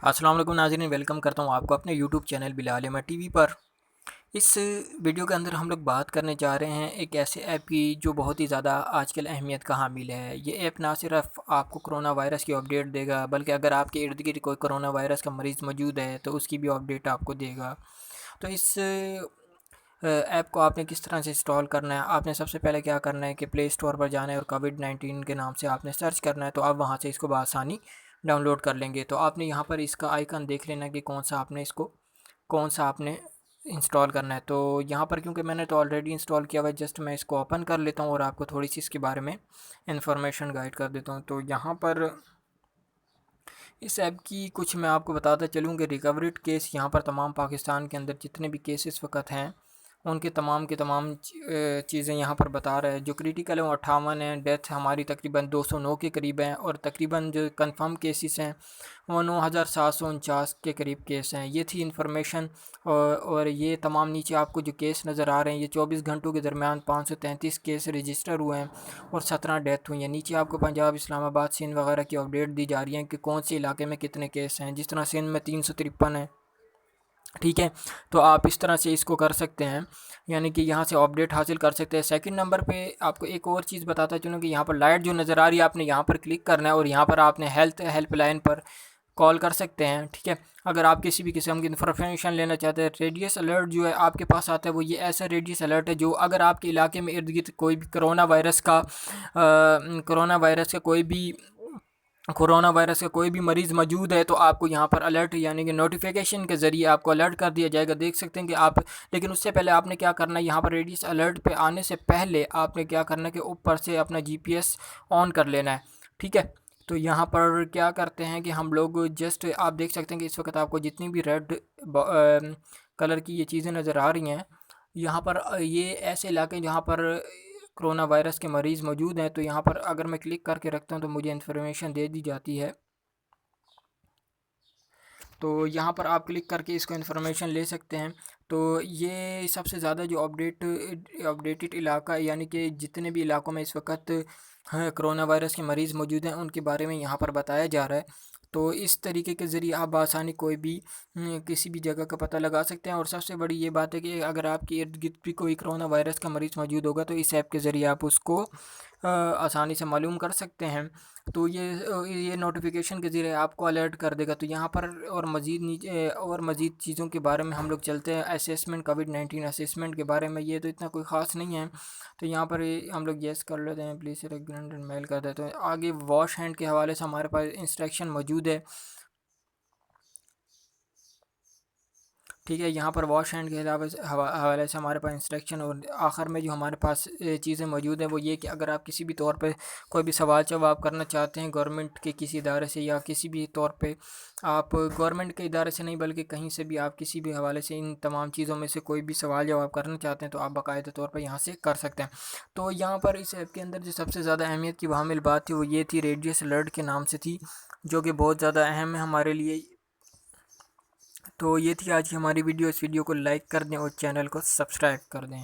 السلام علیکم ناظرین، ویلکم کرتا ہوں آپ کو اپنے یوٹیوب چینل بلال احمد ٹی وی پر۔ اس ویڈیو کے اندر ہم لوگ بات کرنے جا رہے ہیں ایک ایسے ایپ کی جو بہت ہی زیادہ آج کل اہمیت کا حامل ہے۔ یہ ایپ نہ صرف آپ کو کرونا وائرس کی اپڈیٹ دے گا، بلکہ اگر آپ کے ارد گرد کوئی کرونا وائرس کا مریض موجود ہے تو اس کی بھی اپڈیٹ آپ کو دے گا۔ تو اس ایپ کو آپ نے کس طرح سے انسٹال کرنا ہے؟ آپ نے سب سے پہلے کیا کرنا ہے کہ پلے اسٹور پر جانا ہے اور کووڈ-19 کے نام سے آپ نے سرچ کرنا ہے، تو آپ وہاں سے اس کو بآسانی ڈاؤن لوڈ کر لیں گے۔ تو آپ نے یہاں پر اس کا آئیکن دیکھ لینا کہ کون سا آپ نے انسٹال کرنا ہے۔ تو یہاں پر کیونکہ میں نے تو آلریڈی انسٹال کیا ہوا ہے، جسٹ میں اس کو اوپن کر لیتا ہوں اور آپ کو تھوڑی سی اس کے بارے میں انفارمیشن گائیڈ کر دیتا ہوں۔ تو یہاں پر اس ایپ کی کچھ میں آپ کو بتاتا چلوں کہ ریکوریڈ کیس یہاں پر تمام پاکستان کے اندر جتنے بھی کیسز وقت ہیں ان کے تمام چیزیں یہاں پر بتا رہا ہے۔ جو کریٹیکل ہیں وہ 58 ہیں، ڈیتھ ہماری تقریباً 209 کے قریب ہیں، اور تقریباً جو کنفرم کیسز ہیں وہ 9749 کے قریب کیس ہیں۔ یہ تھی انفارمیشن، اور یہ تمام نیچے آپ کو جو کیس نظر آ رہے ہیں، یہ 24 گھنٹوں کے درمیان 533 کیس رجسٹر ہوئے ہیں اور 17 ڈیتھ ہوئی ہیں۔ نیچے آپ کو پنجاب، اسلام آباد، سندھ وغیرہ کی اپڈیٹ دی جا رہی ہیں کہ کون سے علاقے میں کتنے کیس ہیں، جس طرح سندھ میں 353 ہیں۔ ٹھیک ہے، تو آپ اس طرح سے اس کو کر سکتے ہیں، یعنی کہ یہاں سے اپڈیٹ حاصل کر سکتے ہیں۔ سیکنڈ نمبر پہ آپ کو ایک اور چیز بتاتا چلوں کہ یہاں پر لائٹ جو نظر آ رہی ہے، آپ نے یہاں پر کلک کرنا ہے اور یہاں پر آپ نے ہیلپ لائن پر کال کر سکتے ہیں۔ ٹھیک ہے، اگر آپ کسی بھی قسم کی انفارمیشن لینا چاہتے ہیں۔ ریڈیس الرٹ جو ہے آپ کے پاس آتا ہے، وہ یہ ایسا ریڈیس الرٹ ہے جو اگر آپ کے علاقے میں ارد گرد کوئی بھی کرونا وائرس کا کوئی بھی مریض موجود ہے تو آپ کو یہاں پر الرٹ یعنی کہ نوٹیفیکیشن کے ذریعے آپ کو الرٹ کر دیا جائے گا۔ دیکھ سکتے ہیں کہ لیکن اس سے پہلے آپ نے کیا کرنا ہے، یہاں پر ریڈیس الرٹ پہ آنے سے پہلے آپ نے کیا کرنا ہے کہ اوپر سے اپنا جی پی ایس آن کر لینا ہے۔ ٹھیک ہے، تو یہاں پر کیا کرتے ہیں کہ ہم لوگ جسٹ آپ دیکھ سکتے ہیں کہ اس وقت آپ کو جتنی بھی ریڈ کلر کی یہ چیزیں نظر آ رہی ہیں، یہاں پر یہ ایسے علاقے ہیں جہاں پر کرونا وائرس کے مریض موجود ہیں۔ تو یہاں پر اگر میں کلک کر کے رکھتا ہوں تو مجھے انفارمیشن دے دی جاتی ہے، تو یہاں پر آپ کلک کر کے اس کو انفارمیشن لے سکتے ہیں۔ تو یہ سب سے زیادہ جو اپڈیٹڈ علاقہ یعنی کہ جتنے بھی علاقوں میں اس وقت کرونا وائرس کے مریض موجود ہیں ان کے بارے میں یہاں پر بتایا جا رہا ہے۔ تو اس طریقے کے ذریعے آپ بآسانی کوئی بھی کسی بھی جگہ کا پتہ لگا سکتے ہیں، اور سب سے بڑی یہ بات ہے کہ اگر آپ کے ارد گرد بھی کوئی کرونا وائرس کا مریض موجود ہوگا تو اس ایپ کے ذریعے آپ اس کو آسانی سے معلوم کر سکتے ہیں۔ تو یہ نوٹیفیکیشن کے ذریعے آپ کو الرٹ کر دے گا۔ تو یہاں پر اور مزید چیزوں کے بارے میں ہم لوگ چلتے ہیں۔ اسیسمنٹ کووڈ-19 اسیسمنٹ کے بارے میں یہ تو اتنا کوئی خاص نہیں ہے، تو یہاں پر ہم لوگ یس کر لیتے ہیں، پلیز ریکمینڈ میل کر دیتے ہیں۔ آگے واش ہینڈ کے حوالے سے ہمارے پاس انسٹرکشن موجود ہے۔ ٹھیک ہے، یہاں پر واش ہینڈ کے حوالے سے ہمارے پاس انسٹرکشن، اور آخر میں جو ہمارے پاس چیزیں موجود ہیں وہ یہ کہ اگر آپ کسی بھی طور پہ کوئی بھی سوال جواب کرنا چاہتے ہیں گورنمنٹ کے کسی ادارے سے، یا کسی بھی طور پہ آپ گورنمنٹ کے ادارے سے نہیں بلکہ کہیں سے بھی آپ کسی بھی حوالے سے ان تمام چیزوں میں سے کوئی بھی سوال جواب کرنا چاہتے ہیں تو آپ باقاعدہ طور پر یہاں سے کر سکتے ہیں۔ تو یہاں پر اس ایپ کے اندر جو سب سے زیادہ اہمیت کی حامل بات تھی وہ یہ تھی، ریڈیس الرٹ کے نام سے تھی، جو کہ بہت زیادہ اہم ہے ہمارے لیے۔ تو یہ تھی آج کی ہماری ویڈیو، اس ویڈیو کو لائک کر دیں اور چینل کو سبسکرائب کر دیں۔